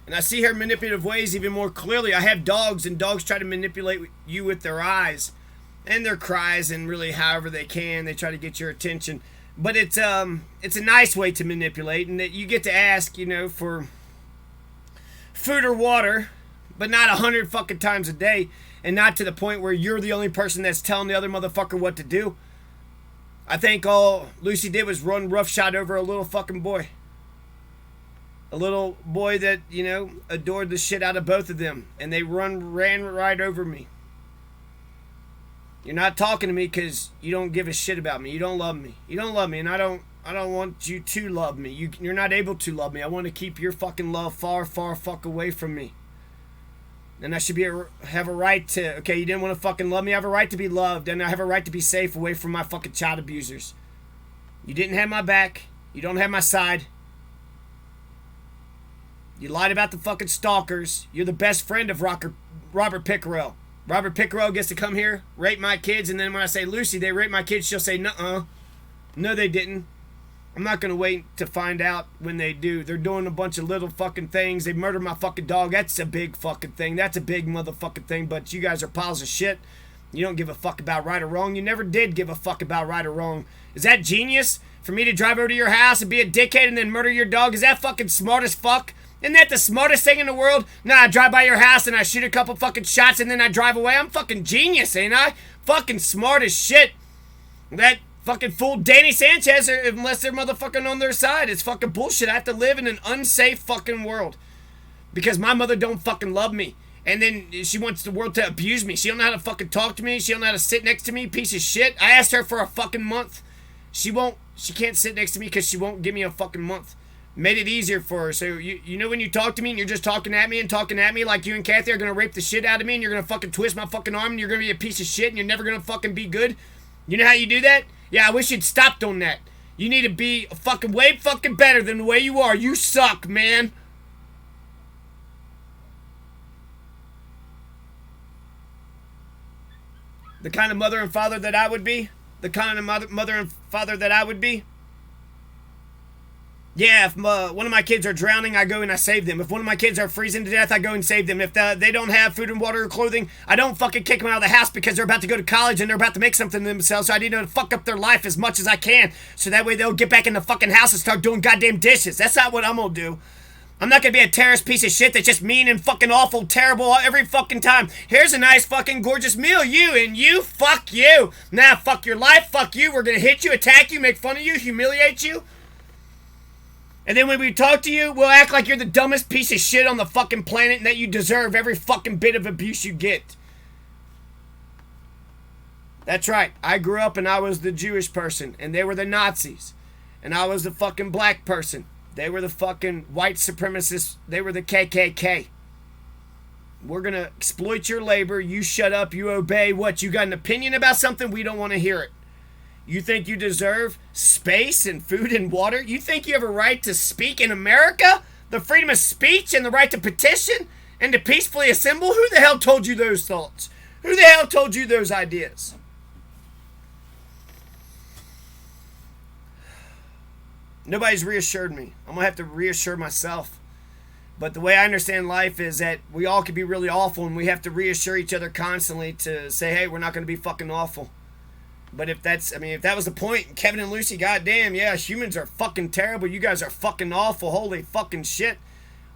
And I see her manipulative ways even more clearly. I have dogs, and dogs try to manipulate you with their eyes and their cries, and really however they can, they try to get your attention. But it's a nice way to manipulate, and that you get to ask, for food or water, but not 100 fucking times a day, and not to the point where you're the only person that's telling the other motherfucker what to do. I think all Lucy did was run roughshod over a little fucking boy. A little boy that, adored the shit out of both of them. And they ran right over me. You're not talking to me because you don't give a shit about me. You don't love me. You don't love me, and I don't want you to love me. You're not able to love me. I want to keep your fucking love far, far fuck away from me. And I should have a right to, okay, you didn't want to fucking love me. I have a right to be loved, and I have a right to be safe away from my fucking child abusers. You didn't have my back. You don't have my side. You lied about the fucking stalkers. You're the best friend of Robert Pickerel. Robert Pickerel gets to come here, rape my kids, and then when I say, Lucy, they raped my kids, she'll say, nuh-uh. No, they didn't. I'm not going to wait to find out when they do. They're doing a bunch of little fucking things. They murdered my fucking dog. That's a big fucking thing. That's a big motherfucking thing, but you guys are piles of shit. You don't give a fuck about right or wrong. You never did give a fuck about right or wrong. Is that genius? For me to drive over to your house and be a dickhead and then murder your dog? Is that fucking smart as fuck? Isn't that the smartest thing in the world? Nah, I drive by your house and I shoot a couple fucking shots and then I drive away. I'm fucking genius, ain't I? Fucking smart as shit. That fucking fool Danny Sanchez, unless they're motherfucking on their side. It's fucking bullshit. I have to live in an unsafe fucking world. Because my mother don't fucking love me. And then she wants the world to abuse me. She don't know how to fucking talk to me. She don't know how to sit next to me, piece of shit. I asked her for a fucking month. She can't sit next to me because she won't give me a fucking month. Made it easier for her. So you know when you talk to me and you're just talking at me like you and Kathy are gonna rape the shit out of me and you're gonna fucking twist my fucking arm and you're gonna be a piece of shit and you're never gonna fucking be good? You know how you do that? Yeah, I wish you'd stopped on that. You need to be fucking way fucking better than the way you are. You suck, man. The kind of mother and father that I would be. The kind of mother and father that I would be. Yeah, if one of my kids are drowning, I go and I save them. If one of my kids are freezing to death, I go and save them. If they don't have food and water or clothing, I don't fucking kick them out of the house because they're about to go to college and they're about to make something of themselves. So I need to fuck up their life as much as I can. So that way they'll get back in the fucking house and start doing goddamn dishes. That's not what I'm gonna do. I'm not gonna be a terrorist piece of shit that's just mean and fucking awful, terrible every fucking time. Here's a nice fucking gorgeous meal. You, fuck you. Nah, fuck your life, fuck you. We're gonna hit you, attack you, make fun of you, humiliate you. And then when we talk to you, we'll act like you're the dumbest piece of shit on the fucking planet and that you deserve every fucking bit of abuse you get. That's right. I grew up and I was the Jewish person and they were the Nazis. And I was the fucking black person. They were the fucking white supremacists. They were the KKK. We're going to exploit your labor. You shut up. You obey. What? You got an opinion about something? We don't want to hear it. You think you deserve space and food and water? You think you have a right to speak in America? The freedom of speech and the right to petition and to peacefully assemble? Who the hell told you those thoughts? Who the hell told you those ideas? Nobody's reassured me. I'm going to have to reassure myself. But the way I understand life is that we all can be really awful and we have to reassure each other constantly to say, hey, we're not going to be fucking awful. But if that was the point, Kevin and Lucy, goddamn, yeah, humans are fucking terrible. You guys are fucking awful. Holy fucking shit.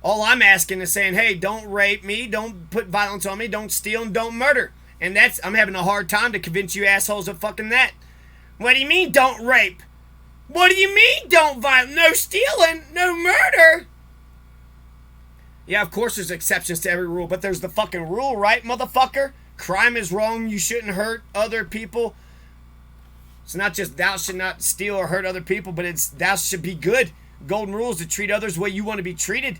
All I'm asking is saying, hey, don't rape me, don't put violence on me, don't steal, and don't murder. And I'm having a hard time to convince you assholes of fucking that. What do you mean, don't rape? What do you mean, don't violence? No stealing, no murder. Yeah, of course there's exceptions to every rule, but there's the fucking rule, right, motherfucker? Crime is wrong, you shouldn't hurt other people. It's not just thou should not steal or hurt other people, but it's thou should be good. Golden rules to treat others the way you want to be treated.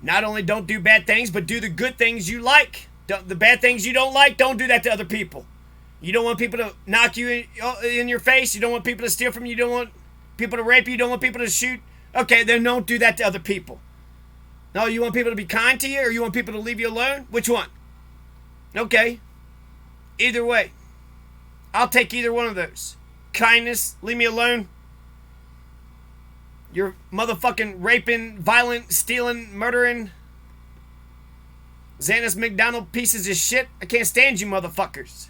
Not only don't do bad things, but do the good things you like. The bad things you don't like, don't do that to other people. You don't want people to knock you in your face. You don't want people to steal from you. You don't want people to rape you. You don't want people to shoot. Okay, then don't do that to other people. No, you want people to be kind to you or you want people to leave you alone? Which one? Okay. Either way. I'll take either one of those. Kindness, leave me alone. You're motherfucking raping, violent, stealing, murdering, Xanis McDonald pieces of shit. I can't stand you motherfuckers.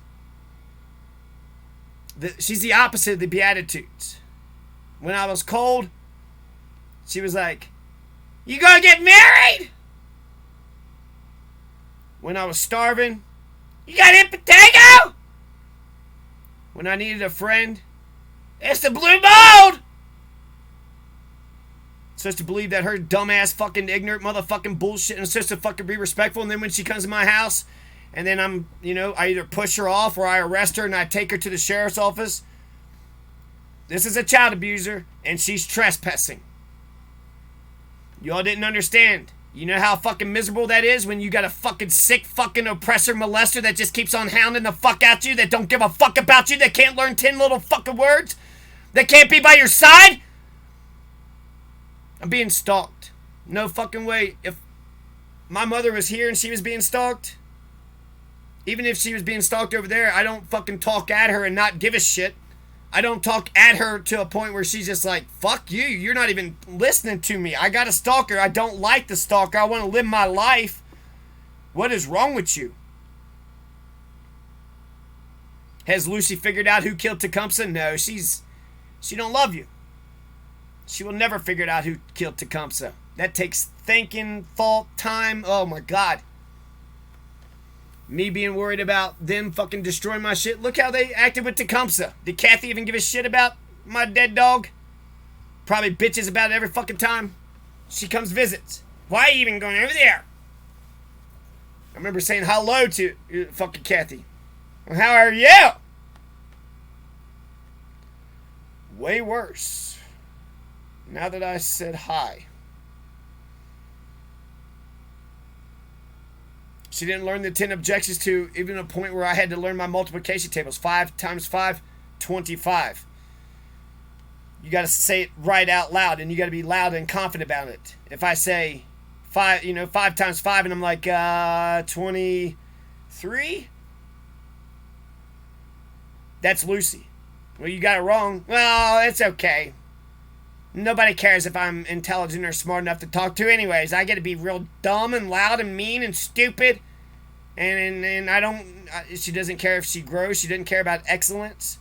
She's the opposite of the Beatitudes. When I was cold, she was like, "You gonna get married?" When I was starving, "You got any potato?" When I needed a friend, "It's the blue mold." Supposed to believe that her dumbass fucking ignorant motherfucking bullshit and supposed to fucking be respectful, and then when she comes to my house and then I either push her off or I arrest her and I take her to the sheriff's office. This is a child abuser and she's trespassing. Y'all didn't understand. You know how fucking miserable that is when you got a fucking sick fucking oppressor molester that just keeps on hounding the fuck out you, that don't give a fuck about you, that can't learn 10 little fucking words, that can't be by your side? I'm being stalked. No fucking way. If my mother was here and she was being stalked, even if she was being stalked over there, I don't fucking talk at her and not give a shit. I don't talk at her to a point where she's just like, "Fuck you, you're not even listening to me. I got a stalker. I don't like the stalker. I want to live my life. What is wrong with you?" Has Lucy figured out who killed Tecumseh? No, she don't love you. She will never figure out who killed Tecumseh. That takes thinking, thought, time. Oh my God. Me being worried about them fucking destroying my shit. Look how they acted with Tecumseh. Did Kathy even give a shit about my dead dog? Probably bitches about it every fucking time she comes visits. Why are you even going over there? I remember saying hello to fucking Kathy. Well, how are you? Way worse. Now that I said hi. She didn't learn the 10 objections to even a point where I had to learn my multiplication tables. 5 times 5, 25. You got to say it right out loud, and you got to be loud and confident about it. If I say 5 times 5, and I'm like, 23? That's Lucy. Well, you got it wrong. Well, it's okay. Nobody cares if I'm intelligent or smart enough to talk to anyways. I get to be real dumb and loud and mean and stupid. And I don't... She doesn't care if she grows. She doesn't care about excellence.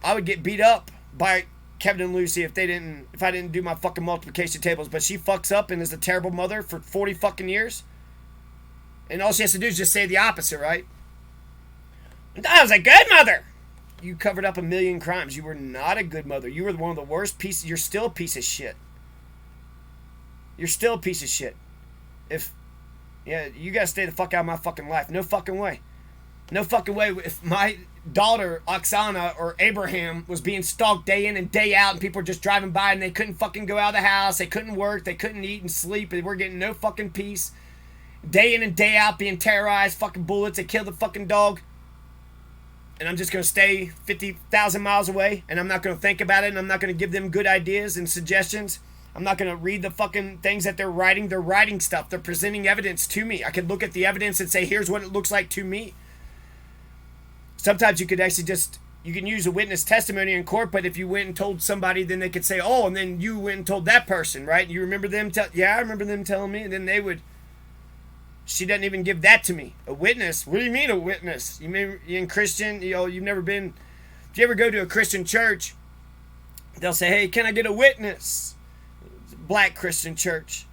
I would get beat up by Kevin and Lucy if I didn't do my fucking multiplication tables. But she fucks up and is a terrible mother for 40 fucking years. And all she has to do is just say the opposite, right? I was a good mother. You covered up a million crimes. You were not a good mother. You were one of the worst pieces. You're still a piece of shit. You're still a piece of shit. You gotta stay the fuck out of my fucking life. No fucking way. No fucking way. If my daughter, Oksana, or Abraham was being stalked day in and day out and people were just driving by and they couldn't fucking go out of the house, they couldn't work, they couldn't eat and sleep, and we're getting no fucking peace. Day in and day out being terrorized, fucking bullets, they killed the fucking dog. And I'm just going to stay 50,000 miles away, and I'm not going to think about it, and I'm not going to give them good ideas and suggestions. I'm not going to read the fucking things that they're writing. They're writing stuff. They're presenting evidence to me. I could look at the evidence and say, here's what it looks like to me. Sometimes you could actually you can use a witness testimony in court, but if you went and told somebody, then they could say, oh, and then you went and told that person, right? You remember them? Yeah, I remember them telling me, and then they would... She doesn't even give that to me. A witness? What do you mean a witness? You mean in Christian? You've never been... If you ever go to a Christian church, they'll say, hey, can I get a witness? Black Christian church.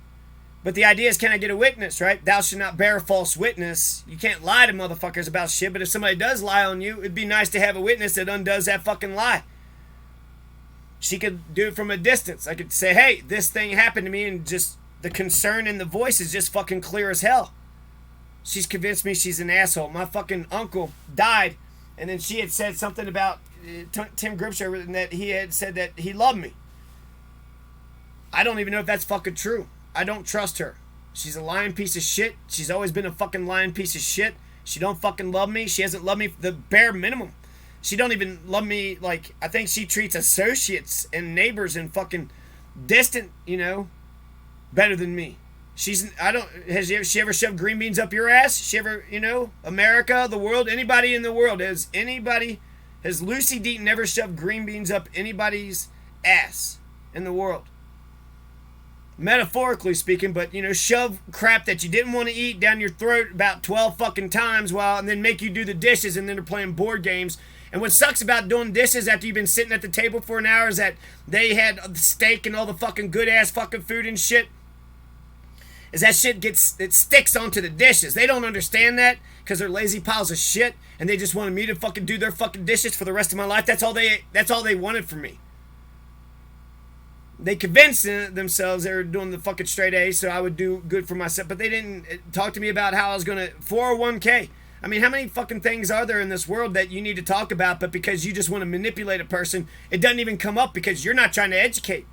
But the idea is, can I get a witness, right? Thou shalt not bear false witness. You can't lie to motherfuckers about shit, but if somebody does lie on you, it'd be nice to have a witness that undoes that fucking lie. She could do it from a distance. I could say, hey, this thing happened to me, and just the concern in the voice is just fucking clear as hell. She's convinced me she's an asshole. My fucking uncle died, and then she had said something about Tim Grimshaw, and that he had said that he loved me. I don't even know if that's fucking true. I don't trust her. She's a lying piece of shit. She's always been a fucking lying piece of shit. She don't fucking love me. She hasn't loved me the bare minimum. She don't even love me like... I think she treats associates and neighbors and fucking distant, better than me. Has she ever shoved green beans up your ass? She ever, America, the world, anybody in the world, has Lucy Deaton ever shoved green beans up anybody's ass in the world? metaphorically speaking, but shove crap that you didn't want to eat down your throat about 12 fucking times and then make you do the dishes, and then they're playing board games. And what sucks about doing dishes after you've been sitting at the table for an hour is that they had the steak and all the fucking good ass fucking food and shit. Is that shit it sticks onto the dishes. They don't understand that because they're lazy piles of shit, and they just wanted me to fucking do their fucking dishes for the rest of my life. That's all they wanted from me. They convinced themselves they were doing the fucking straight A, so I would do good for myself. But they didn't talk to me about how I was going to 401k. I mean, how many fucking things are there in this world that you need to talk about, but because you just want to manipulate a person, it doesn't even come up because you're not trying to educate.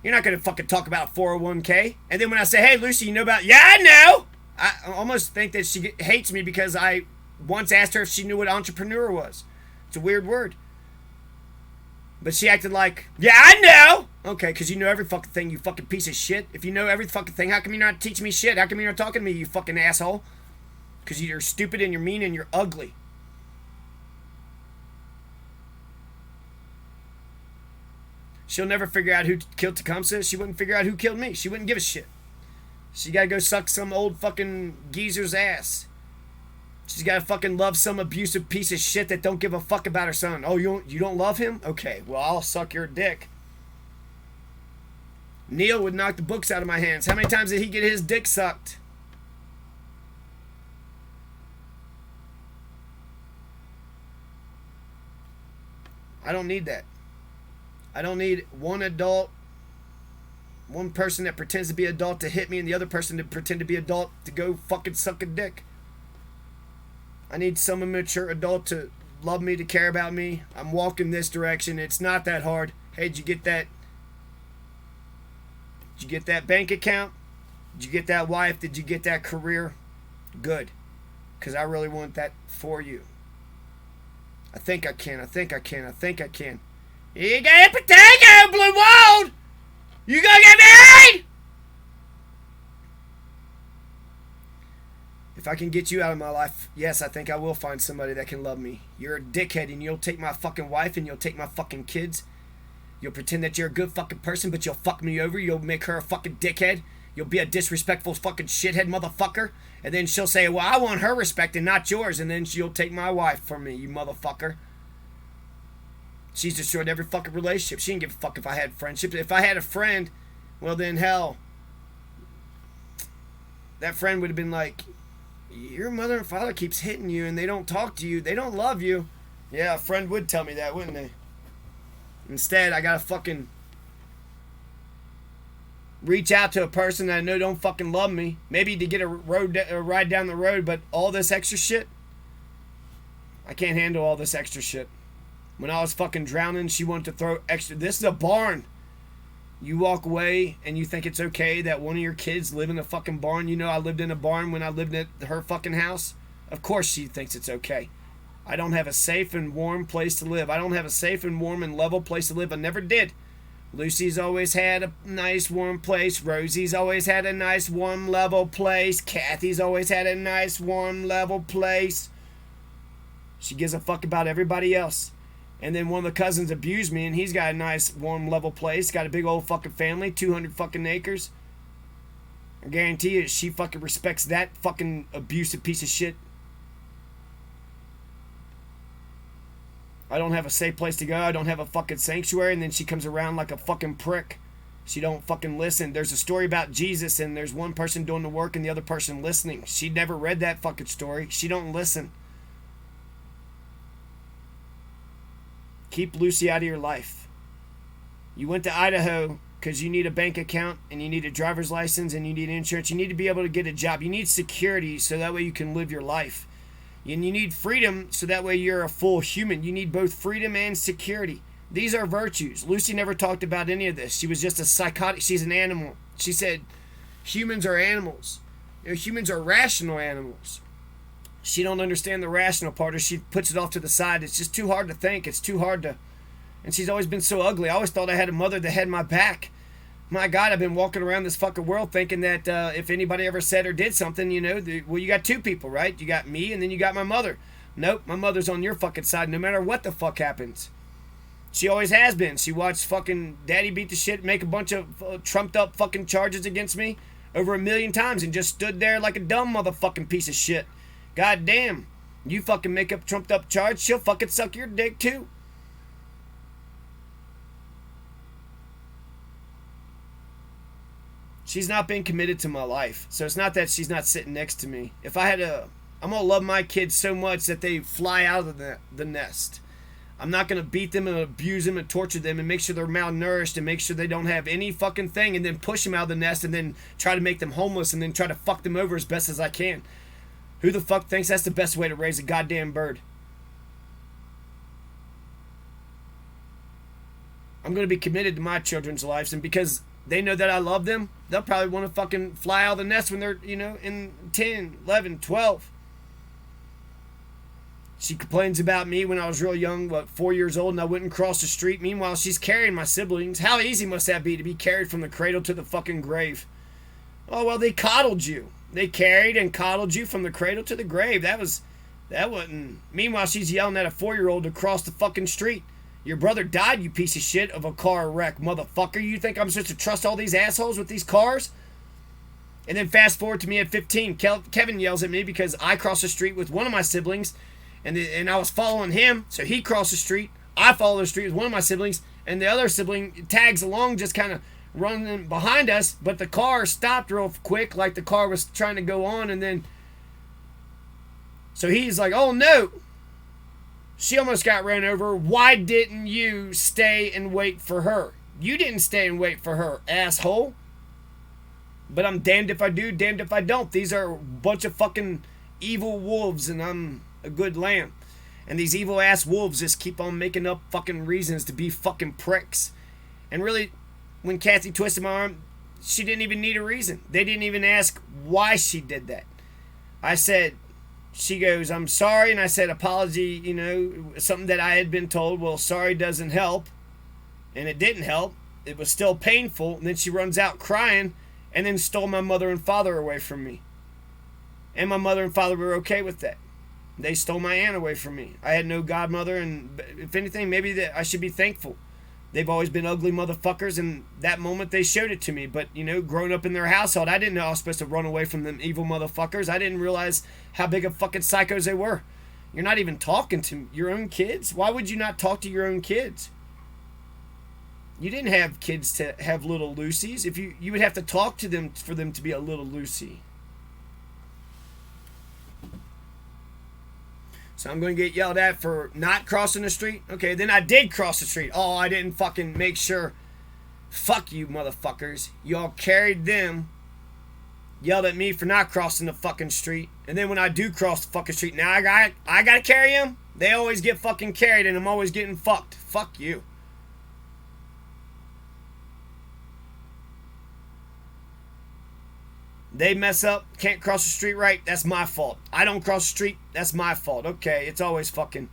You're not going to fucking talk about 401k. And then when I say, hey, Lucy, you know about... Yeah, I know! I almost think that she hates me because I once asked her if she knew what entrepreneur was. It's a weird word. But she acted like, yeah, I know! Okay, because you know every fucking thing, you fucking piece of shit. If you know every fucking thing, how come you're not teaching me shit? How come you're not talking to me, you fucking asshole? Because you're stupid and you're mean and you're ugly. She'll never figure out who killed Tecumseh. She wouldn't figure out who killed me. She wouldn't give a shit. She gotta go suck some old fucking geezer's ass. She's gotta fucking love some abusive piece of shit that don't give a fuck about her son. Oh, you don't love him? Okay, well, I'll suck your dick. Neil would knock the books out of my hands. How many times did he get his dick sucked? I don't need that. I don't need one person that pretends to be adult to hit me and the other person to pretend to be adult to go fucking suck a dick. I need some immature adult to love me, to care about me. I'm walking this direction. It's not that hard. Hey, did you get that? Did you get that bank account? Did you get that wife? Did you get that career? Good. Because I really want that for you. I think I can. You got a potato, Blue Wall! You gonna get married? If I can get you out of my life, yes, I think I will find somebody that can love me. You're a dickhead and you'll take my fucking wife and you'll take my fucking kids. You'll pretend that you're a good fucking person, but you'll fuck me over. You'll make her a fucking dickhead. You'll be a disrespectful fucking shithead motherfucker. And then she'll say, well, I want her respect and not yours. And then she'll take my wife from me, you motherfucker. She's destroyed every fucking relationship. She didn't give a fuck if I had friendships. If I had a friend, well then hell, that friend would have been like, your mother and father keeps hitting you and they don't talk to you. They don't love you. Yeah, a friend would tell me that, wouldn't they? Instead, I gotta fucking reach out to a person that I know don't fucking love me. Maybe to get a ride down the road, but all this extra shit, I can't handle all this extra shit. When I was fucking drowning, she wanted to throw extra. This is a barn. You walk away and you think it's okay that one of your kids live in a fucking barn. You know I lived in a barn when I lived at her fucking house. Of course she thinks it's okay. I don't have a safe and warm place to live. I don't have a safe and warm and level place to live. I never did. Lucy's always had a nice warm place. Rosie's always had a nice warm level place. Kathy's always had a nice warm level place. She gives a fuck about everybody else. And then one of the cousins abused me, and he's got a nice, warm, level place. Got a big old fucking family, 200 fucking acres. I guarantee you, she fucking respects that fucking abusive piece of shit. I don't have a safe place to go. I don't have a fucking sanctuary, and then she comes around like a fucking prick. She don't fucking listen. There's a story about Jesus, and there's one person doing the work and the other person listening. She never read that fucking story. She don't listen. Keep Lucy out of your life. You went to Idaho because you need a bank account and you need a driver's license and you need insurance. You need to be able to get a job. You need security so that way you can live your life. And you need freedom so that way you're a full human. You need both freedom and security. These are virtues. Lucy never talked about any of this. She was just a psychotic. She's an animal. She said humans are animals. Humans are rational animals. She don't understand the rational part, or she puts it off to the side. It's just too hard to think. It's too hard to... And she's always been so ugly. I always thought I had a mother that had my back. My God, I've been walking around this fucking world thinking that if anybody ever said or did something, well, you got two people, right? You got me and then you got my mother. Nope, my mother's on your fucking side no matter what the fuck happens. She always has been. She watched fucking daddy beat the shit, make a bunch of trumped up fucking charges against me over 1,000,000 times and just stood there like a dumb motherfucking piece of shit. God damn. You fucking make up trumped up charge, she'll fucking suck your dick too. She's not been committed to my life. So it's not that she's not sitting next to me. If I had I'm going to love my kids so much that they fly out of the nest. I'm not going to beat them and abuse them and torture them and make sure they're malnourished and make sure they don't have any fucking thing and then push them out of the nest and then try to make them homeless and then try to fuck them over as best as I can. Who the fuck thinks that's the best way to raise a goddamn bird? I'm going to be committed to my children's lives, and because they know that I love them, they'll probably want to fucking fly out of the nest when they're, in 10, 11, 12. She complains about me when I was real young, 4 years old, and I wouldn't cross the street. Meanwhile, she's carrying my siblings. How easy must that be to be carried from the cradle to the fucking grave? Oh, well, they coddled you. They carried and coddled you from the cradle to the grave. That wasn't... Meanwhile, she's yelling at a 4-year-old to cross the fucking street. Your brother died, you piece of shit, of a car wreck, motherfucker. You think I'm supposed to trust all these assholes with these cars? And then fast forward to me at 15. Kevin yells at me because I crossed the street with one of my siblings, and I was following him, so he crossed the street. I follow the street with one of my siblings, and the other sibling tags along, just kind of running behind us, but the car stopped real quick, like the car was trying to go on, and then... So he's like, oh no! She almost got ran over. Why didn't you stay and wait for her? You didn't stay and wait for her, asshole. But I'm damned if I do, damned if I don't. These are a bunch of fucking evil wolves, and I'm a good lamb. And these evil ass wolves just keep on making up fucking reasons to be fucking pricks. And really, when Kathy twisted my arm, she didn't even need a reason. They didn't even ask why she did that. I said... She goes, I'm sorry, and I said, apology, something that I had been told. Well, sorry doesn't help, and it didn't help. It was still painful, and then she runs out crying, and then stole my mother and father away from me. And my mother and father were okay with that. They stole my aunt away from me. I had no godmother, and if anything, maybe that I should be thankful. They've always been ugly motherfuckers, and that moment they showed it to me. But, growing up in their household, I didn't know I was supposed to run away from them evil motherfuckers. I didn't realize how big of fucking psychos they were. You're not even talking to your own kids? Why would you not talk to your own kids? You didn't have kids to have little Lucy's. If you would have to talk to them for them to be a little Lucy. So I'm going to get yelled at for not crossing the street. Okay, then I did cross the street. Oh, I didn't fucking make sure. Fuck you, motherfuckers. Y'all carried them. Yelled at me for not crossing the fucking street. And then when I do cross the fucking street, now I gotta carry them? They always get fucking carried and I'm always getting fucked. Fuck you. They mess up, can't cross the street right, that's my fault. I don't cross the street, that's my fault. Okay, it's always fucking...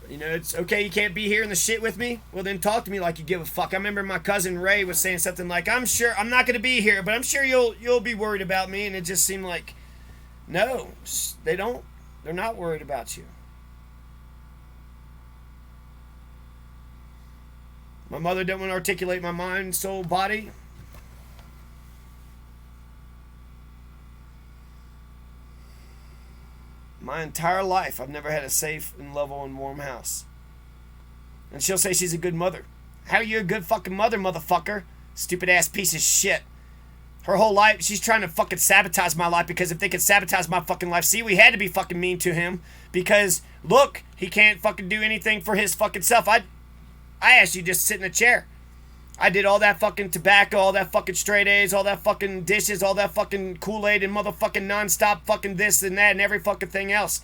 It's okay, you can't be here in the shit with me? Well, then talk to me like you give a fuck. I remember my cousin Ray was saying something like, I'm not going to be here, but I'm sure you'll be worried about me. And it just seemed like, no, they don't. They're not worried about you. My mother didn't want to articulate my mind, soul, body. My entire life, I've never had a safe and level and warm house. And she'll say she's a good mother. How are you a good fucking mother, motherfucker? Stupid ass piece of shit. Her whole life, she's trying to fucking sabotage my life because if they could sabotage my fucking life, see, we had to be fucking mean to him because, look, he can't fucking do anything for his fucking self. I asked you just to sit in a chair. I did all that fucking tobacco, all that fucking straight A's, all that fucking dishes, all that fucking Kool-Aid and motherfucking non-stop fucking this and that and every fucking thing else.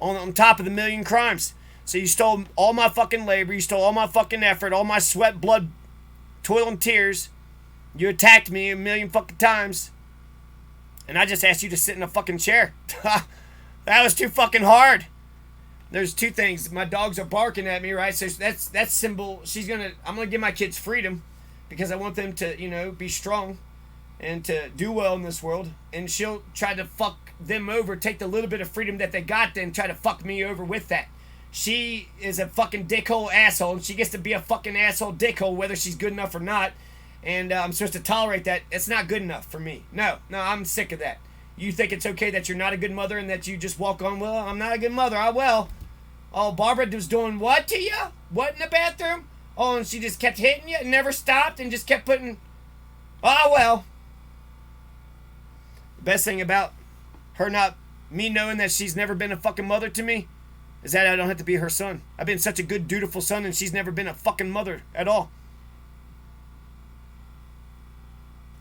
On top of the million crimes. So you stole all my fucking labor, you stole all my fucking effort, all my sweat, blood, toil, and tears. You attacked me a million fucking times. And I just asked you to sit in a fucking chair. That was too fucking hard. There's two things. My dogs are barking at me, right? So that's symbol. I'm gonna give my kids freedom because I want them to, be strong. and to do well in this world, and she'll try to fuck them over, take the little bit of freedom that they got, then try to fuck me over with that. She is a fucking dickhole asshole, and she gets to be a fucking asshole dickhole whether she's good enough or not, and I'm supposed to tolerate that. It's not good enough for me. No, I'm sick of that. You think it's okay that you're not a good mother and that you just walk on, well, I'm not a good mother, I will. Oh, Barbara was doing what to you? What in the bathroom? Oh, and she just kept hitting you and never stopped and just kept putting, oh, well. The best thing about her not, me knowing that she's never been a fucking mother to me, is that I don't have to be her son. I've been such a good, dutiful son, and she's never been a fucking mother at all.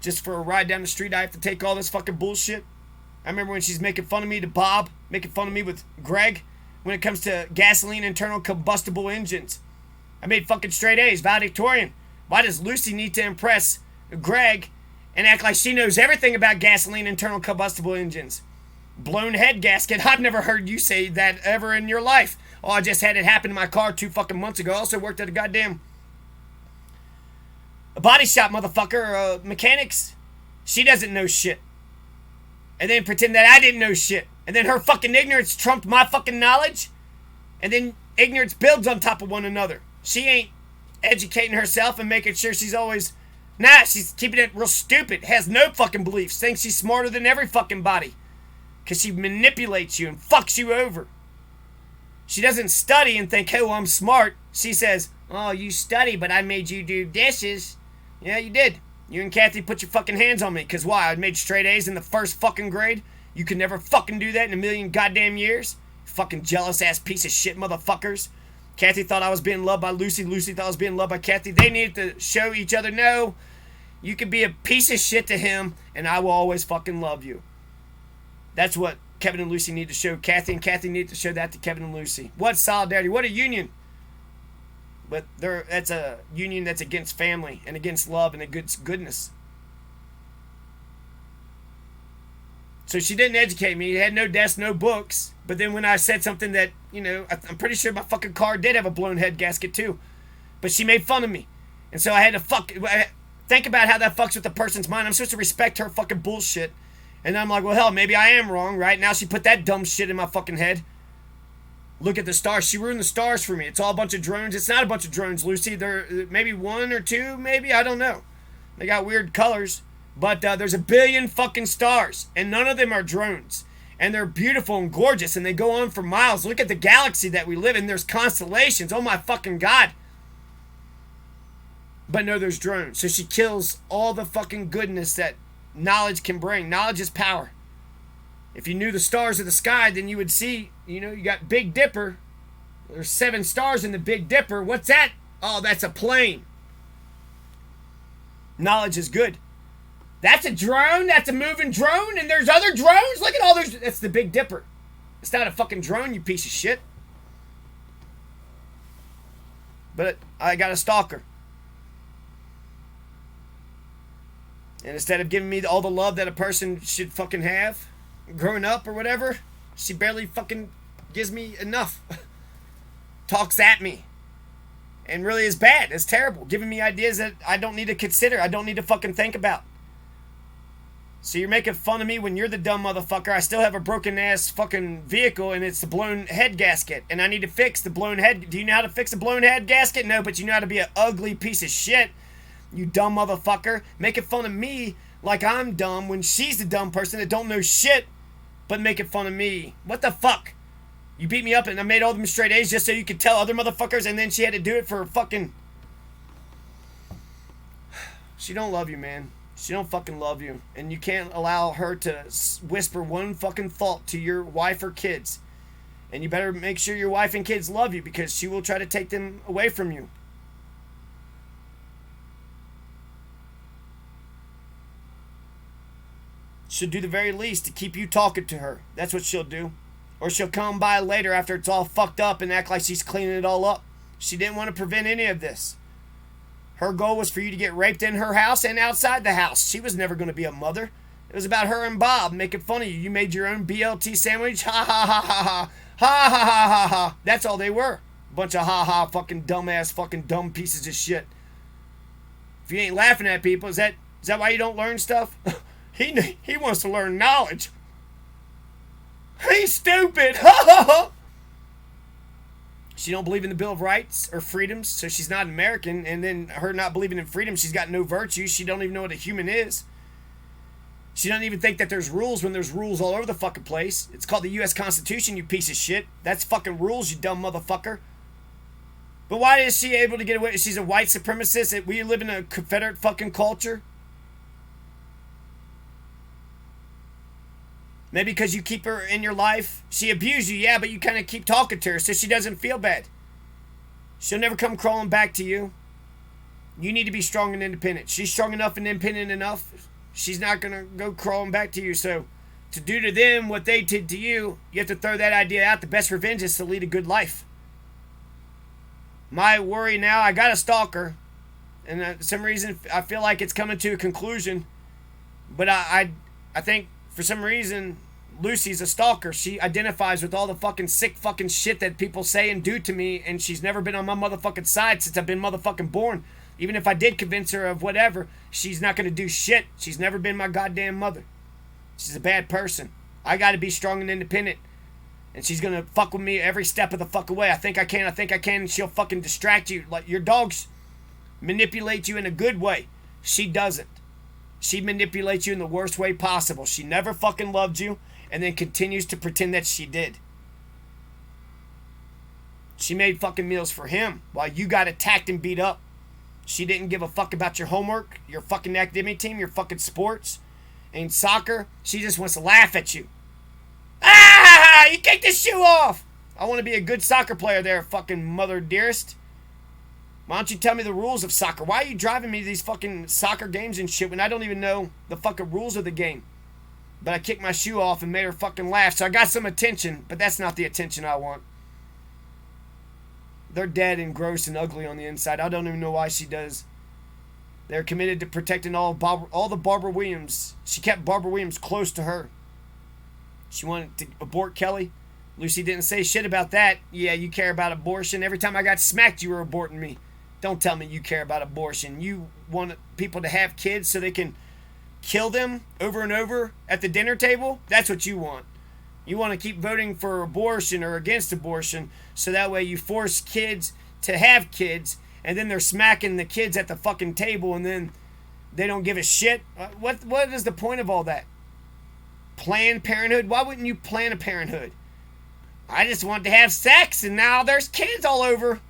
Just for a ride down the street, I have to take all this fucking bullshit. I remember when she's making fun of me to Bob, making fun of me with Greg, when it comes to gasoline internal combustible engines. I made fucking straight A's, valedictorian. Why does Lucy need to impress Greg and act like she knows everything about gasoline internal combustible engines? Blown head gasket. I've never heard you say that ever in your life. Oh, I just had it happen in my car 2 fucking months ago. I also worked at a goddamn body shop, motherfucker. Mechanics. She doesn't know shit. And then pretend that I didn't know shit. And then her fucking ignorance trumped my fucking knowledge. And then ignorance builds on top of one another. She ain't educating herself and making sure she's always... Nah, she's keeping it real stupid. Has no fucking beliefs. Thinks she's smarter than every fucking body. Because she manipulates you and fucks you over. She doesn't study and think, oh, I'm smart. She says, oh, you study, but I made you do dishes. Yeah, you did. You and Kathy put your fucking hands on me. Because why? I made straight A's in the first fucking grade. You could never fucking do that in a million goddamn years. Fucking jealous ass piece of shit motherfuckers. Kathy thought I was being loved by Lucy. Lucy thought I was being loved by Kathy. They needed to show each other, no, you could be a piece of shit to him, and I will always fucking love you. That's what Kevin and Lucy need to show Kathy, and Kathy need to show that to Kevin and Lucy. What solidarity? What a union. But that's a union that's against family and against love and against goodness. So she didn't educate me. It had no desk, no books. But then when I said something that, you know, I'm pretty sure my fucking car did have a blown head gasket too. But she made fun of me. And so I had to think about how that fucks with the person's mind. I'm supposed to respect her fucking bullshit. And I'm like, well, hell, maybe I am wrong, right? Now she put that dumb shit in my fucking head. Look at the stars. She ruined the stars for me. It's all a bunch of drones. It's not a bunch of drones, Lucy. There maybe 1 or 2, maybe. I don't know. They got weird colors. But there's 1 billion fucking stars. And none of them are drones. And they're beautiful and gorgeous. And they go on for miles. Look at the galaxy that we live in. There's constellations. Oh my fucking God. But no, there's drones. So she kills all the fucking goodness that knowledge can bring. Knowledge is power. If you knew the stars of the sky, then you would see, you know, you got Big Dipper. There's 7 stars in the Big Dipper. What's that? Oh, that's a plane. Knowledge is good. That's a drone? That's a moving drone? And there's other drones? Look at all those. That's the Big Dipper. It's not a fucking drone, you piece of shit. But I got a stalker. And instead of giving me all the love that a person should fucking have growing up or whatever, she barely fucking gives me enough. Talks at me. And really is bad. It's terrible. Giving me ideas that I don't need to consider. I don't need to fucking think about. So you're making fun of me when you're the dumb motherfucker. I still have a broken ass fucking vehicle and it's the blown head gasket. And I need to fix the blown head. Do you know how to fix a blown head gasket? No, but you know how to be an ugly piece of shit. You dumb motherfucker. Making fun of me like I'm dumb when she's the dumb person that don't know shit. But making fun of me. What the fuck? You beat me up and I made all them straight A's just so you could tell other motherfuckers, and then she had to do it for fucking... She don't love you, man. She don't fucking love you. And you can't allow her to whisper one fucking thought to your wife or kids. And you better make sure your wife and kids love you, because she will try to take them away from you. She'll do the very least to keep you talking to her. That's what she'll do. Or she'll come by later after it's all fucked up and act like she's cleaning it all up. She didn't want to prevent any of this. Her goal was for you to get raped in her house and outside the house. She was never going to be a mother. It was about her and Bob making fun of you. You made your own BLT sandwich. Ha ha ha ha ha. Ha ha ha ha ha. That's all they were. Bunch of ha ha fucking dumbass fucking dumb pieces of shit. If you ain't laughing at people, is that Is that why you don't learn stuff? He wants to learn knowledge. He's stupid. She don't believe in the Bill of Rights or freedoms, so she's not an American. And then her not believing in freedom, she's got no virtue. She don't even know what a human is. She doesn't even think that there's rules when there's rules all over the fucking place. It's called the U.S. Constitution, you piece of shit. That's fucking rules, you dumb motherfucker. But why is she able to get away? She's a white supremacist. We live in a Confederate fucking culture. Maybe because you keep her in your life. She abused you, yeah, but you kind of keep talking to her so she doesn't feel bad. She'll never come crawling back to you. You need to be strong and independent. She's strong enough and independent enough. She's not going to go crawling back to you. So to do to them what they did to you, you have to throw that idea out. The best revenge is to lead a good life. My worry now, I got a stalker. And for some reason, I feel like it's coming to a conclusion. But I think... For some reason, Lucy's a stalker. She identifies with all the fucking sick fucking shit that people say and do to me, and she's never been on my motherfucking side since I've been motherfucking born. Even if I did convince her of whatever, she's not gonna do shit. She's never been my goddamn mother. She's a bad person. I gotta be strong and independent. And she's gonna fuck with me every step of the fuck away. I think I can, and she'll fucking distract you. Like, your dogs manipulate you in a good way. She doesn't. She manipulates you in the worst way possible. She never fucking loved you and then continues to pretend that she did. She made fucking meals for him while you got attacked and beat up. She didn't give a fuck about your homework, your fucking academy team, your fucking sports, and soccer. She just wants to laugh at you. Ah! You kicked the shoe off! I want to be a good soccer player there, fucking mother dearest. Why don't you tell me the rules of soccer? Why are you driving me to these fucking soccer games and shit when I don't even know the fucking rules of the game? But I kicked my shoe off and made her fucking laugh, so I got some attention, but that's not the attention I want. They're dead and gross and ugly on the inside. I don't even know why she does. They're committed to protecting all the Barbara Williams. She kept Barbara Williams close to her. She wanted to abort Kelly. Lucy didn't say shit about that. Yeah, you care about abortion. Every time I got smacked, you were aborting me. Don't tell me you care about abortion. You want people to have kids so they can kill them over and over at the dinner table? That's what you want. You want to keep voting for abortion or against abortion so that way you force kids to have kids and then they're smacking the kids at the fucking table and then they don't give a shit. What is the point of all that? Planned Parenthood? Why wouldn't you plan a parenthood? I just want to have sex and now there's kids all over.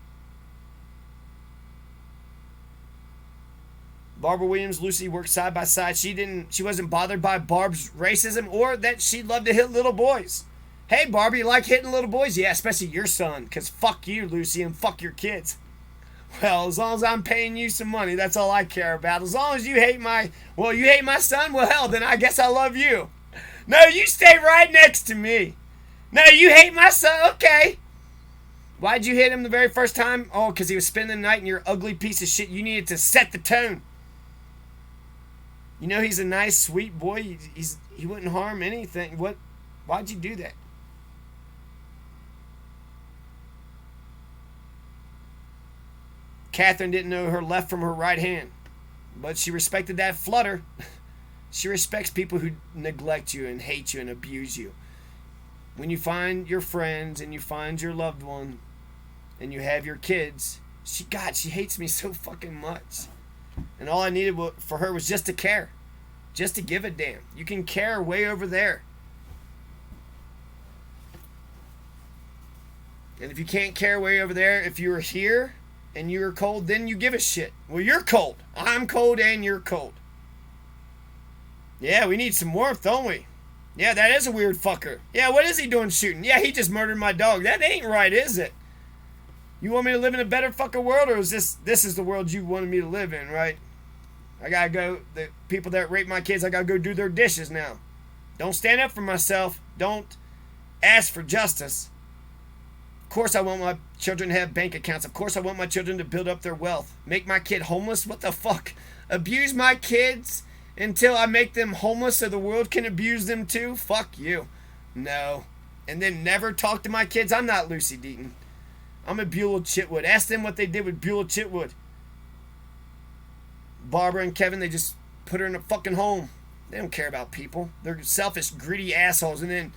Barbara Williams, Lucy worked side by side. She wasn't bothered by Barb's racism or that she loved to hit little boys. Hey, Barbie, you like hitting little boys? Yeah, especially your son, because fuck you, Lucy, and fuck your kids. Well, as long as I'm paying you some money, that's all I care about. As long as you hate my son, well, hell, then I guess I love you. No, you stay right next to me. No, you hate my son? Okay. Why'd you hit him the very first time? Oh, because he was spending the night and you're an ugly piece of shit. You needed to set the tone. You know he's a nice, sweet boy. He wouldn't harm anything. Why'd you do that? Catherine didn't know her left from her right hand, but she respected that flutter. She respects people who neglect you and hate you and abuse you. When you find your friends and you find your loved one and you have your kids, she hates me so fucking much. And all I needed for her was just to care. Just to give a damn. You can care way over there. And if you can't care way over there, if you were here and you were cold, then you give a shit. Well, you're cold. I'm cold and you're cold. Yeah, we need some warmth, don't we? Yeah, that is a weird fucker. Yeah, what is he doing shooting? Yeah, he just murdered my dog. That ain't right, is it? You want me to live in a better fucking world, or is this is the world you wanted me to live in, right? I gotta go, the people that rape my kids, I gotta go do their dishes now. Don't stand up for myself. Don't ask for justice. Of course I want my children to have bank accounts. Of course I want my children to build up their wealth. Make my kid homeless? What the fuck? Abuse my kids until I make them homeless so the world can abuse them too? Fuck you. No. And then never talk to my kids? I'm not Lucy Deaton. I'm a Beulah Chitwood. Ask them what they did with Beulah Chitwood. Barbara and Kevin, they just put her in a fucking home. They don't care about people. They're selfish, greedy assholes. And then,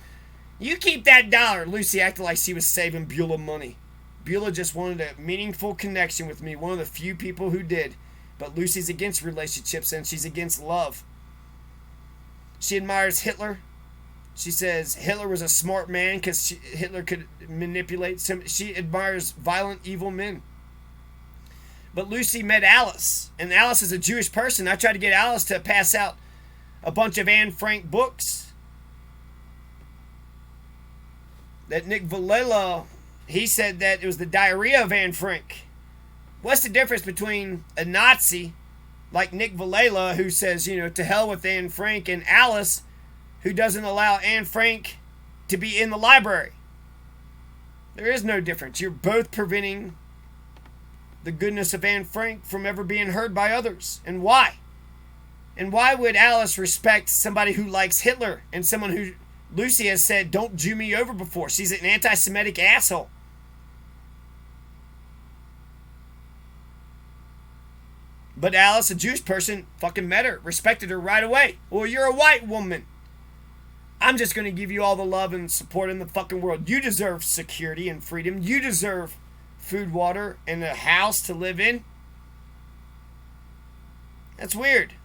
you keep that dollar. Lucy acted like she was saving Beulah money. Beulah just wanted a meaningful connection with me. One of the few people who did. But Lucy's against relationships and she's against love. She admires Hitler. She says Hitler was a smart man because Hitler could manipulate. She admires violent, evil men. But Lucy met Alice. And Alice is a Jewish person. I tried to get Alice to pass out a bunch of Anne Frank books. That Nick Vilela, he said that it was the diarrhea of Anne Frank. What's the difference between a Nazi like Nick Vilela, who says, to hell with Anne Frank, and Alice, who doesn't allow Anne Frank to be in the library? There is no difference. You're both preventing the goodness of Anne Frank from ever being heard by others. And why? And why would Alice respect somebody who likes Hitler and someone who Lucy has said, don't Jew me over before? She's an anti-Semitic asshole. But Alice, a Jewish person, fucking met her, respected her right away. Well, you're a white woman. I'm just going to give you all the love and support in the fucking world. You deserve security and freedom. You deserve food, water, and a house to live in. That's weird.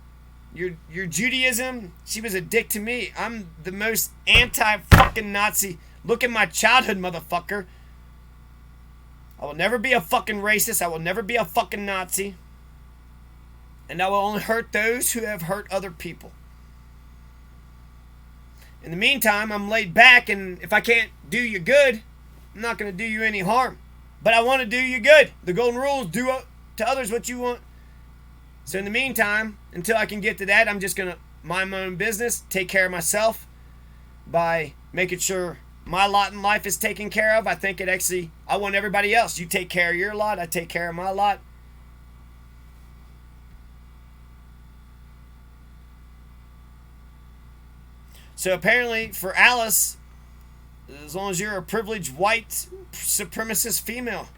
Your Judaism, she was a dick to me. I'm the most anti-fucking Nazi. Look at my childhood, motherfucker. I will never be a fucking racist. I will never be a fucking Nazi. And I will only hurt those who have hurt other people. In the meantime, I'm laid back, and if I can't do you good, I'm not going to do you any harm. But I want to do you good. The golden rule is do to others what you want. So in the meantime, until I can get to that, I'm just going to mind my own business, take care of myself by making sure my lot in life is taken care of. I think I want everybody else. You take care of your lot, I take care of my lot. So apparently for Alice, as long as you're a privileged white supremacist female,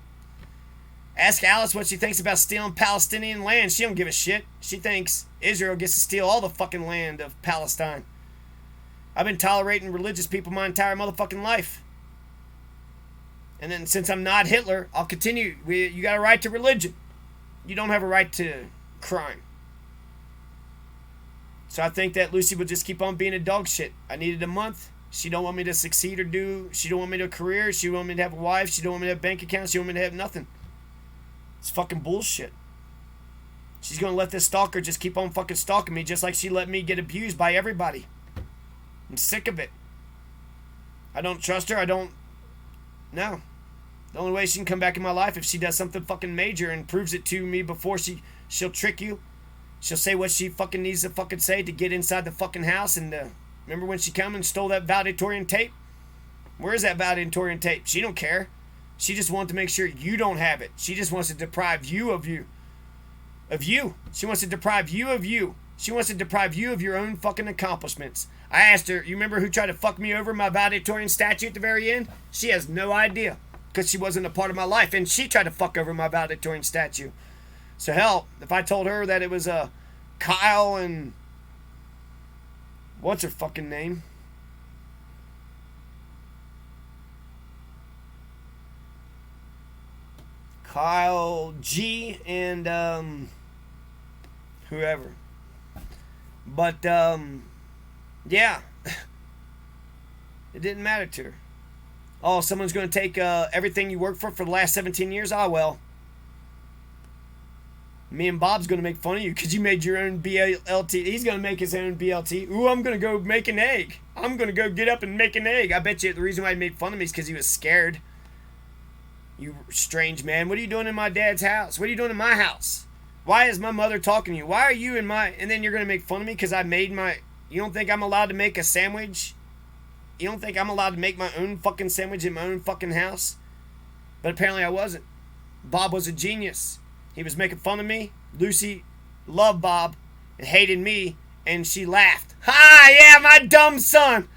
ask Alice what she thinks about stealing Palestinian land. She don't give a shit. She thinks Israel gets to steal all the fucking land of Palestine. I've been tolerating religious people my entire motherfucking life. And then since I'm not Hitler, I'll continue. You got a right to religion. You don't have a right to crime. So I think that Lucy would just keep on being a dog shit. I needed a month. She don't want me to succeed or do. She don't want me to have a career. She don't want me to have a wife. She don't want me to have bank accounts. She don't want me to have nothing. It's fucking bullshit. She's going to let this stalker just keep on fucking stalking me just like she let me get abused by everybody. I'm sick of it. I don't trust her. No. The only way she can come back in my life if she does something fucking major and proves it to me before she'll trick you. She'll say what she fucking needs to fucking say to get inside the fucking house. And remember when she come and stole that valedictorian tape? Where is that valedictorian tape? She don't care. She just wants to make sure you don't have it. She just wants to deprive you of you. Of you. She wants to deprive you of you. She wants to deprive you of your own fucking accomplishments. I asked her, you remember who tried to fuck me over my valedictorian statue at the very end? She has no idea. Because she wasn't a part of my life. And she tried to fuck over my valedictorian statue. So hell, if I told her that it was Kyle and what's her fucking name? Kyle G and whoever. But yeah. It didn't matter to her. Oh, someone's going to take everything you worked for the last 17 years? Ah, well. Me and Bob's going to make fun of you because you made your own BLT. He's going to make his own BLT. Ooh, I'm going to go make an egg. I'm going to go get up and make an egg. I bet you the reason why he made fun of me is because he was scared. You strange man. What are you doing in my dad's house? What are you doing in my house? Why is my mother talking to you? Why are you in my... And then you're going to make fun of me because I made my... You don't think I'm allowed to make a sandwich? You don't think I'm allowed to make my own fucking sandwich in my own fucking house? But apparently I wasn't. Bob was a genius. He was making fun of me. Lucy loved Bob and hated me, and she laughed. Ha! Yeah, my dumb son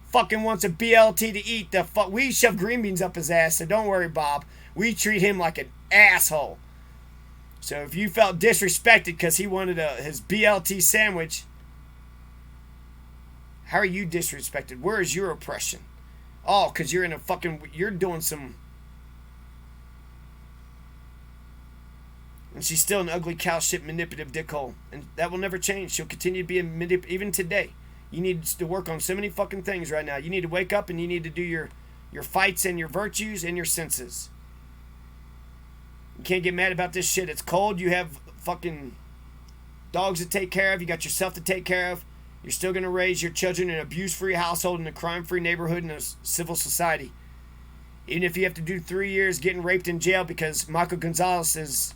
fucking wants a BLT to eat. We shove green beans up his ass, so don't worry, Bob. We treat him like an asshole. So if you felt disrespected because he wanted his BLT sandwich, how are you disrespected? Where is your oppression? Oh, because you're in a fucking... You're doing some... And she's still an ugly cow shit manipulative dickhole. And that will never change. She'll continue to be a even today. You need to work on so many fucking things right now. You need to wake up and you need to do your fights and your virtues and your senses. You can't get mad about this shit. It's cold. You have fucking dogs to take care of. You got yourself to take care of. You're still going to raise your children in an abuse-free household, in a crime-free neighborhood, in a civil society. Even if you have to do 3 years getting raped in jail because Michael Gonzalez is...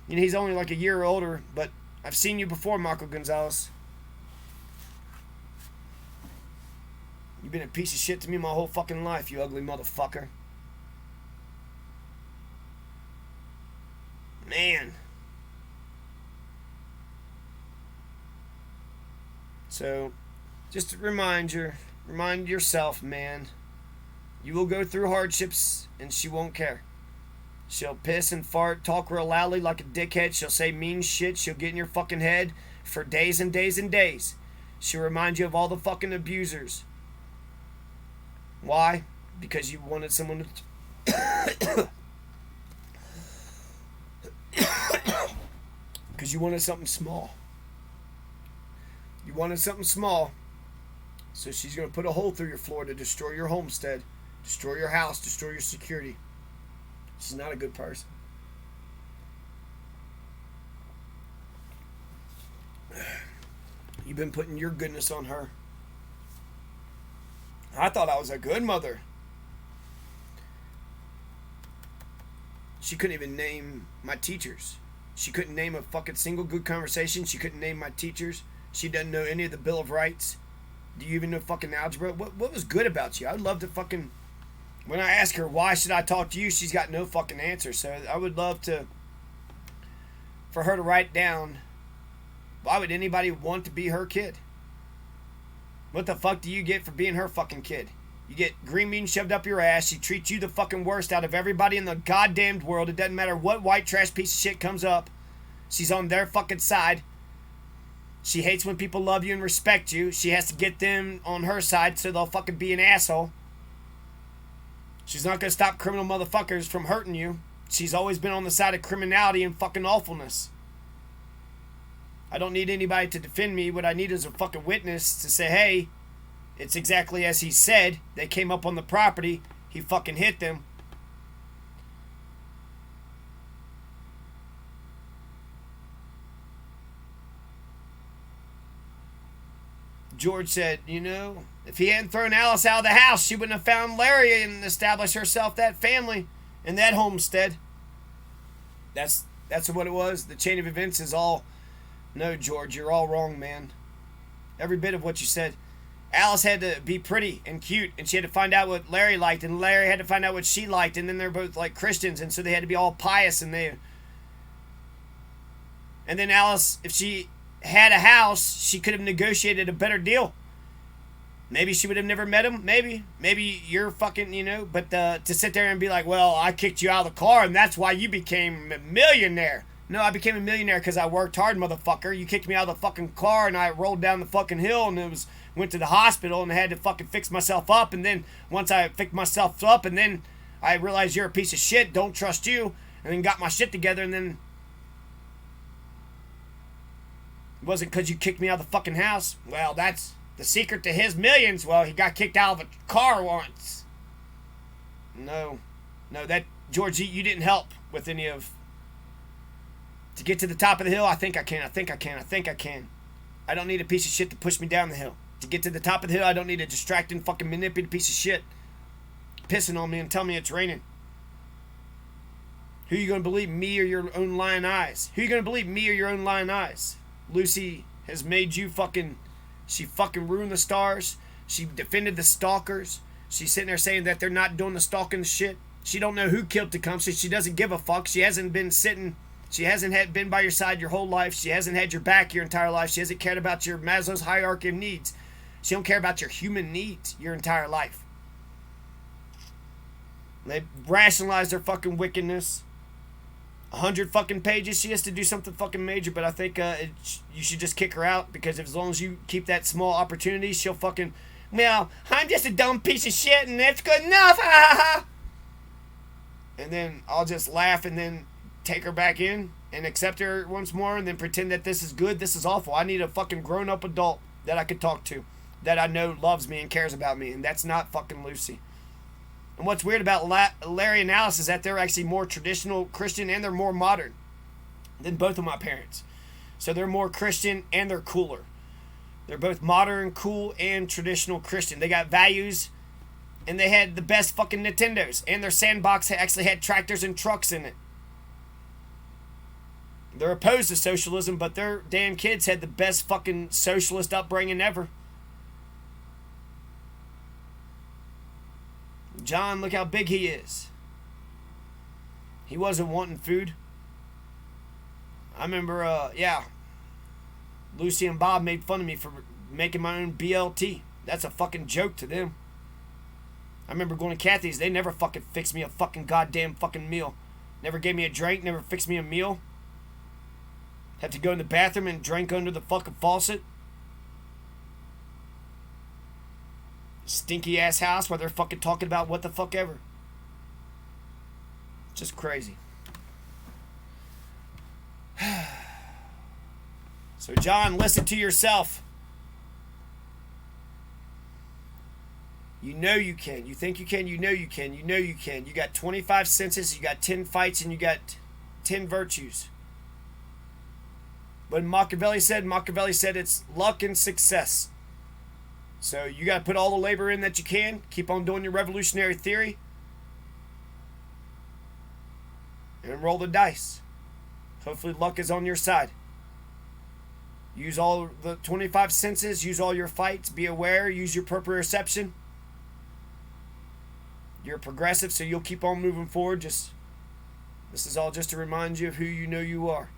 You know, he's only like a year older, but I've seen you before, Michael Gonzalez. You've been a piece of shit to me my whole fucking life, you ugly motherfucker. Man. So, just to remind yourself, man, you will go through hardships and she won't care. She'll piss and fart, talk real loudly like a dickhead. She'll say mean shit. She'll get in your fucking head for days and days and days. She'll remind you of all the fucking abusers. Why? Because you wanted someone to... Because you wanted something small. You wanted something small. So she's going to put a hole through your floor to destroy your homestead, destroy your house, destroy your security. She's not a good person. You've been putting your goodness on her. I thought I was a good mother. She couldn't even name my teachers. She couldn't name a fucking single good conversation. She couldn't name my teachers. She doesn't know any of the Bill of Rights. Do you even know fucking algebra? What was good about you? I'd love to fucking... When I ask her, why should I talk to you? She's got no fucking answer. So I would love for her to write down, why would anybody want to be her kid? What the fuck do you get for being her fucking kid? You get green beans shoved up your ass. She treats you the fucking worst out of everybody in the goddamned world. It doesn't matter what white trash piece of shit comes up. She's on their fucking side. She hates when people love you and respect you. She has to get them on her side so they'll fucking be an asshole. She's not going to stop criminal motherfuckers from hurting you. She's always been on the side of criminality and fucking awfulness. I don't need anybody to defend me. What I need is a fucking witness to say, hey, it's exactly as he said. They came up on the property. He fucking hit them. George said, you know, if he hadn't thrown Alice out of the house, she wouldn't have found Larry and established herself that family and that homestead. That's what it was. The chain of events is all... No, George, you're all wrong, man. Every bit of what you said. Alice had to be pretty and cute, and she had to find out what Larry liked, and Larry had to find out what she liked, and then they're both like Christians, and so they had to be all pious, and then Alice, if she had a house, she could have negotiated a better deal. Maybe she would have never met him. Maybe you're fucking, you know, but to sit there and be like, well, I kicked you out of the car and that's why you became a millionaire. No, I became a millionaire because I worked hard, motherfucker. You kicked me out of the fucking car and I rolled down the fucking hill and went to the hospital and I had to fucking fix myself up. And then once I fixed myself up and then I realized you're a piece of shit, don't trust you, and then got my shit together, and then it wasn't because you kicked me out of the fucking house. Well, that's the secret to his millions. Well, he got kicked out of a car once. No, that, George, you didn't help with any of... To get to the top of the hill, I think I can. I don't need a piece of shit to push me down the hill. To get to the top of the hill, I don't need a distracting, fucking manipulative piece of shit pissing on me and tell me it's raining. Who are you going to believe, me or your own lying eyes? Who are you going to believe, me or your own lying eyes? Lucy has made you fucking... She fucking ruined the stars. She defended the stalkers. She's sitting there saying that they're not doing the stalking shit. She don't know who killed Tecumseh. She doesn't give a fuck. She hasn't been sitting... She hasn't been by your side your whole life. She hasn't had your back your entire life. She hasn't cared about your Maslow's hierarchy of needs. She don't care about your human needs your entire life. They rationalize their fucking wickedness. 100 fucking pages. She has to do something fucking major, but I think you should just kick her out, because as long as you keep that small opportunity, she'll fucking, well, I'm just a dumb piece of shit and that's good enough. Ha ha ha. And then I'll just laugh and then take her back in and accept her once more and then pretend that this is good, this is awful. I need a fucking grown-up adult that I could talk to, that I know loves me and cares about me, and that's not fucking Lucy. And what's weird about Larry and Alice is that they're actually more traditional Christian and they're more modern than both of my parents. So they're more Christian and they're cooler. They're both modern, cool, and traditional Christian. They got values, and they had the best fucking Nintendos, and their sandbox actually had tractors and trucks in it. They're opposed to socialism, but their damn kids had the best fucking socialist upbringing ever. John, look how big he is. He wasn't wanting food. I remember, Lucy and Bob made fun of me for making my own BLT. That's a fucking joke to them. I remember going to Kathy's. They never fucking fixed me a fucking goddamn fucking meal. Never gave me a drink. Never fixed me a meal. Had to go in the bathroom and drink under the fucking faucet. Stinky ass house where they're fucking talking about what the fuck ever. Just crazy. So John, listen to yourself. You know you can. You think you can. You know you can. You know you can. You got 25 senses. You got 10 fights. And you got 10 virtues. But Machiavelli said it's luck and success. So you got to put all the labor in that you can. Keep on doing your revolutionary theory. And roll the dice. Hopefully luck is on your side. Use all the 25 senses. Use all your fights. Be aware. Use your proprioception. You're progressive, so you'll keep on moving forward. This is all just to remind you of who you know you are.